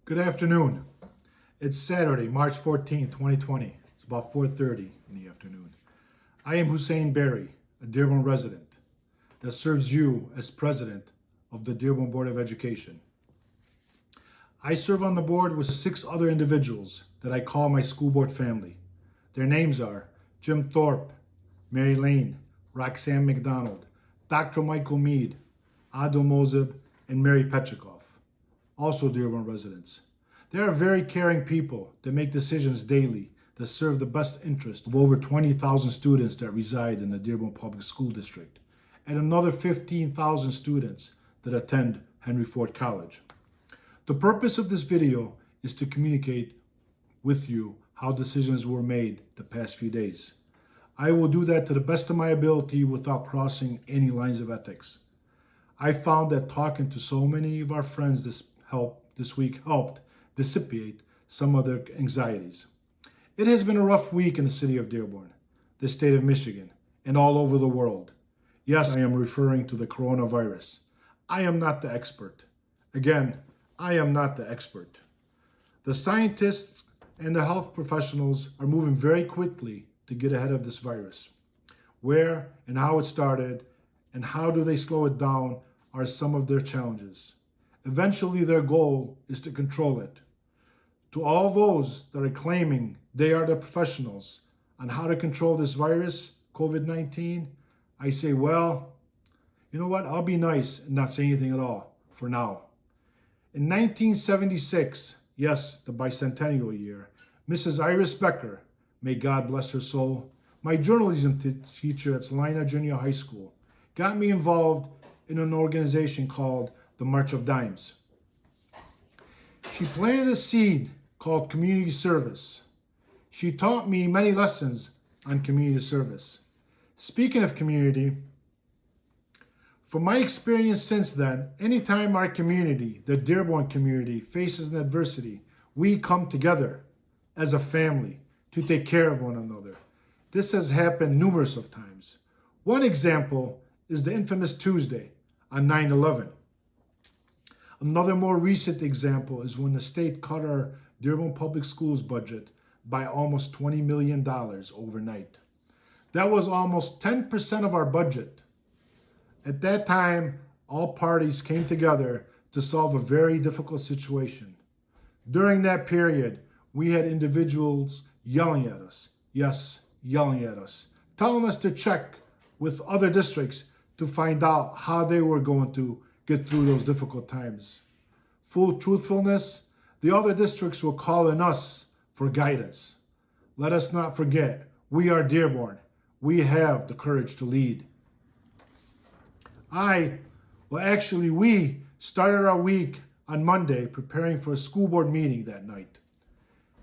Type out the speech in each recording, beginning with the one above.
Good afternoon. It's Saturday, March 14, 2020. It's about 4:30 in the afternoon. I am Hussein Berry, a Dearborn resident that serves you as president of the Dearborn Board of Education. I serve on the board with 6 other individuals that I call my school board family. Their names are Jim Thorpe, Mary Lane, Roxanne McDonald, Dr. Michael Mead, Adil Mozib, and Mary Petrikoff, also Dearborn residents. They are very caring people that make decisions daily that serve the best interest of over 20,000 students that reside in the Dearborn Public School District and another 15,000 students that attend Henry Ford College. The purpose of this video is to communicate with you how decisions were made the past few days. I will do that to the best of my ability without crossing any lines of ethics. I found that talking to so many of our friends this week helped dissipate some of their anxieties. It has been a rough week in the city of Dearborn, the state of Michigan, and all over the world. Yes, I am referring to the coronavirus. I am not the expert. Again, I am not the expert. The scientists and the health professionals are moving very quickly to get ahead of this virus. Where and how it started and how do they slow it down are some of their challenges. Eventually, their goal is to control it. To all those that are claiming they are the professionals on how to control this virus, COVID-19, I say, well, you know what? I'll be nice and not say anything at all for now. In 1976, yes, the bicentennial year, Mrs. Iris Becker, may God bless her soul, my journalism teacher at Salina Junior High School, got me involved in an organization called the March of Dimes. She planted a seed called community service. She taught me many lessons on community service. Speaking of community, from my experience since then, anytime our community, the Dearborn community, faces an adversity, we come together as a family to take care of one another. This has happened numerous of times. One example is the infamous Tuesday on 9/11. Another more recent example is when the state cut our Dearborn Public Schools budget by almost $20 million overnight. That was almost 10% of our budget. At that time, all parties came together to solve a very difficult situation. During that period, we had individuals yelling at us, yes, yelling at us, telling us to check with other districts to find out how they were going to get through those difficult times. Full truthfulness, the other districts were calling us for guidance. Let us not forget, we are Dearborn. We have the courage to lead. We started our week on Monday preparing for a school board meeting that night.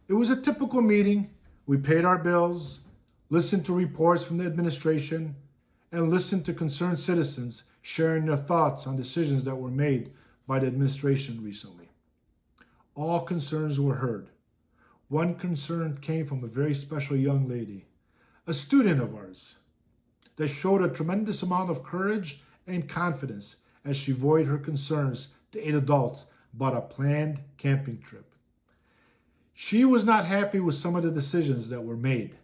It was a typical meeting. We paid our bills, listened to reports from the administration, and listened to concerned citizens sharing their thoughts on decisions that were made by the administration recently. All concerns were heard. One concern came from a very special young lady, a student of ours, that showed a tremendous amount of courage and confidence as she voiced her concerns to 8 adults about a planned camping trip. She was not happy with some of the decisions that were made.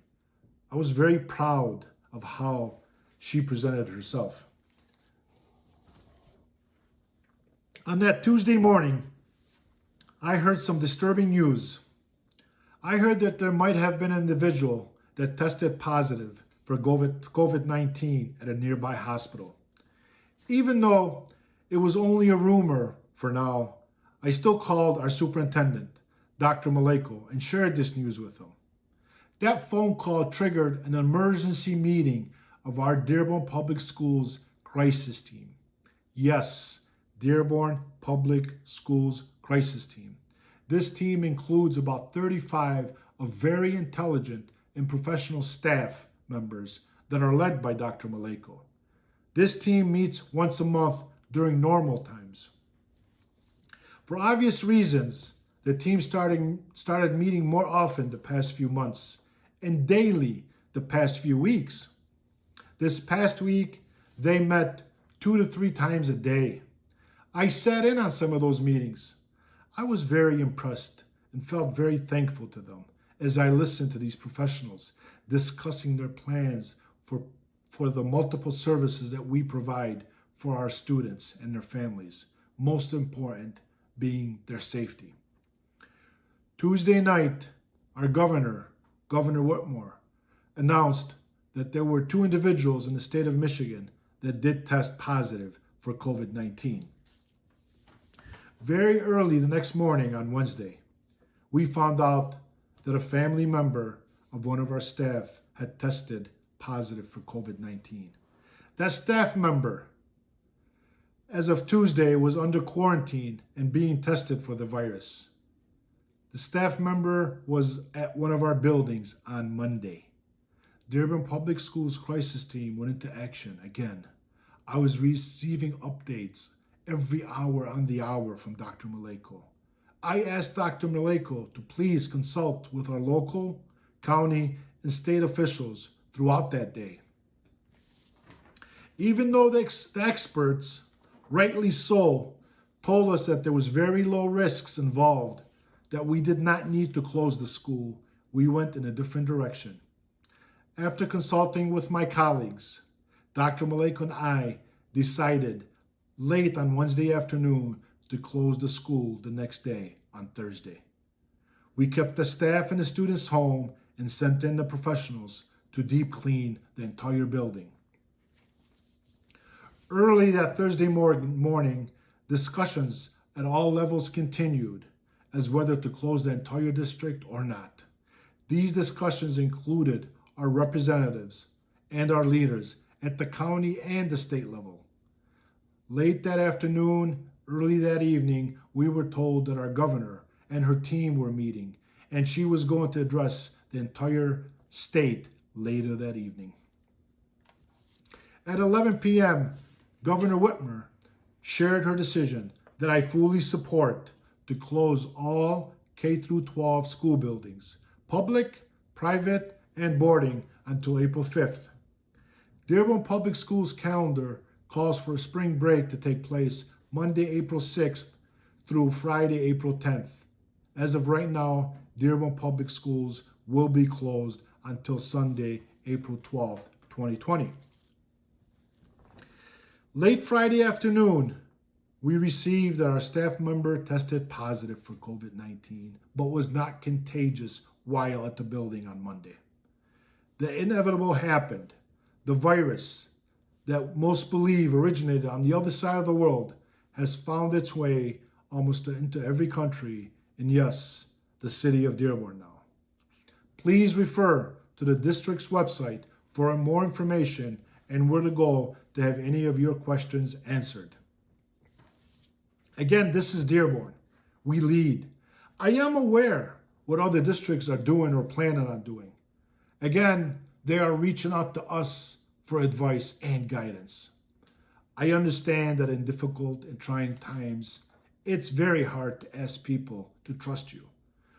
I was very proud of how she presented herself. On that Tuesday morning, I heard some disturbing news. I heard that there might have been an individual that tested positive for COVID-19 at a nearby hospital. Even though it was only a rumor for now, I still called our superintendent, Dr. Maleko, and shared this news with him. That phone call triggered an emergency meeting of our Dearborn Public Schools crisis team. Yes, Dearborn Public Schools crisis team. This team includes about 35 of very intelligent and professional staff members that are led by Dr. Maleko. This team meets once a month during normal times. For obvious reasons, the team started meeting more often the past few months and daily the past few weeks. This past week, they met 2 to 3 times a day. I sat in on some of those meetings. I was very impressed and felt very thankful to them as I listened to these professionals discussing their plans for the multiple services that we provide for our students and their families, most important being their safety. Tuesday night, our Governor Whitmore, announced that there were 2 individuals in the state of Michigan that did test positive for COVID-19. Very early the next morning on Wednesday, we found out that a family member of one of our staff had tested positive for COVID-19. That staff member, as of Tuesday, was under quarantine and being tested for the virus. The staff member was at one of our buildings on Monday. Dearborn Public Schools crisis team went into action again. I was receiving updates every hour on the hour from Dr. Maleko. I asked Dr. Maleko to please consult with our local, county, and state officials throughout that day. Even though the experts, rightly so, told us that there was very low risks involved, that we did not need to close the school, we went in a different direction. After consulting with my colleagues, Dr. Maleko and I decided late on Wednesday afternoon to close the school the next day on Thursday. We kept the staff and the students home and sent in the professionals to deep clean the entire building. Early that Thursday morning, discussions at all levels continued as whether to close the entire district or not. These discussions included our representatives and our leaders at the county and the state level. Late that afternoon, early that evening, we were told that our governor and her team were meeting, and she was going to address the entire state later that evening. At 11 p.m., Governor Whitmer shared her decision that I fully support to close all K-12 school buildings, public, private, and boarding until April 5th. Dearborn Public Schools calendar calls for a spring break to take place Monday, April 6th through Friday, April 10th. As of right now, Dearborn Public Schools will be closed until Sunday, April 12th, 2020. Late Friday afternoon, we received that our staff member tested positive for COVID-19, but was not contagious while at the building on Monday. The inevitable happened. The virus that most believe originated on the other side of the world has found its way almost into every country, and yes, the city of Dearborn now. Please refer to the district's website for more information and where to go to have any of your questions answered. Again, this is Dearborn. We lead. I am aware what other districts are doing or planning on doing. Again, they are reaching out to us for advice and guidance. I understand that in difficult and trying times, it's very hard to ask people to trust you.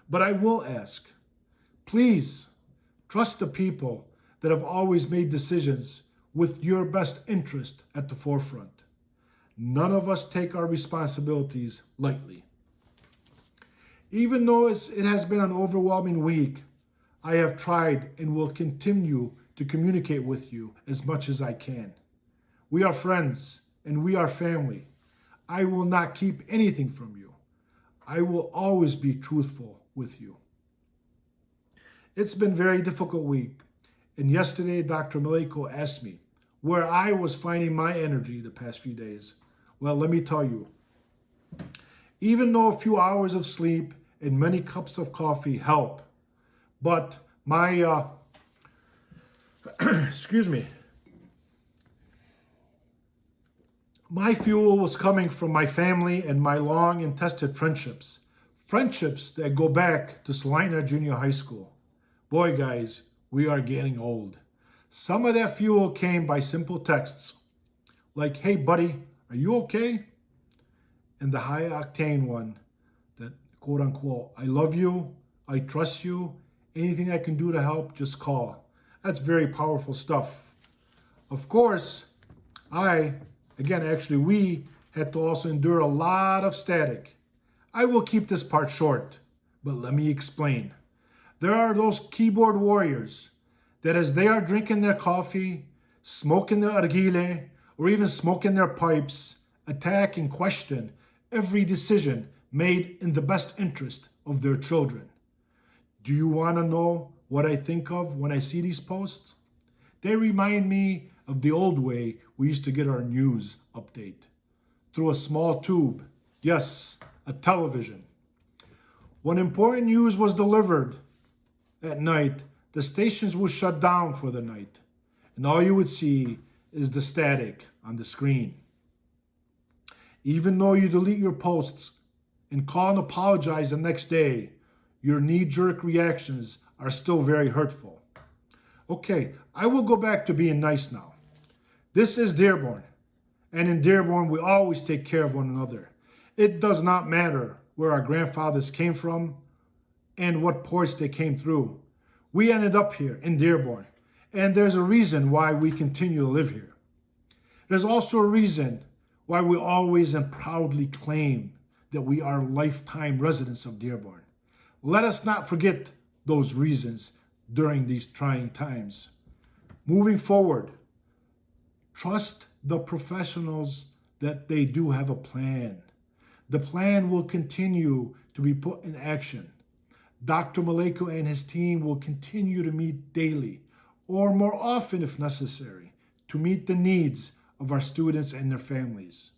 But I will ask, please trust the people that have always made decisions with your best interest at the forefront. None of us take our responsibilities lightly. Even though it has been an overwhelming week, I have tried and will continue to communicate with you as much as I can. We are friends and we are family. I will not keep anything from you. I will always be truthful with you. It's been a very difficult week, and yesterday Dr. Maleko asked me where I was finding my energy the past few days. Well, let me tell you, even though a few hours of sleep and many cups of coffee help, but my, my fuel was coming from my family and my long and tested friendships. Friendships that go back to Salina Junior High School. Boy, guys, we are getting old. Some of that fuel came by simple texts like, hey, buddy, are you okay? And the high octane one that, quote unquote, I love you, I trust you, anything I can do to help, just call. That's very powerful stuff. Of course, we had to also endure a lot of static. I will keep this part short, but let me explain. There are those keyboard warriors that as they are drinking their coffee, smoking their arguile, or even smoking their pipes, attack and question every decision made in the best interest of their children. Do you want to know what I think of when I see these posts? They remind me of the old way we used to get our news update. Through a small tube, yes, a television. When important news was delivered at night, the stations would shut down for the night, and all you would see is the static on the screen. Even though you delete your posts and call and apologize the next day, your knee-jerk reactions are still very hurtful. Okay, I will go back to being nice now. This is Dearborn, and in Dearborn we always take care of one another. It does not matter where our grandfathers came from and what ports they came through. We ended up here in Dearborn, and there's a reason why we continue to live here. There's also a reason why we always and proudly claim that we are lifetime residents of Dearborn. Let us not forget those reasons during these trying times. Moving forward, trust the professionals that they do have a plan. The plan will continue to be put in action. Dr. Maleko and his team will continue to meet daily, or more often if necessary, to meet the needs of our students and their families.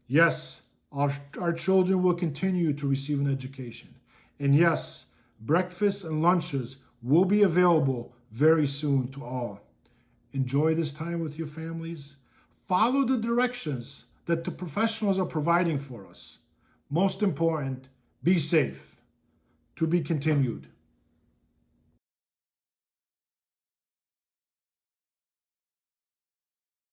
Yes, our children will continue to receive an education. And yes, breakfasts and lunches will be available very soon to all. Enjoy this time with your families. Follow the directions that the professionals are providing for us. Most important, be safe. To be continued.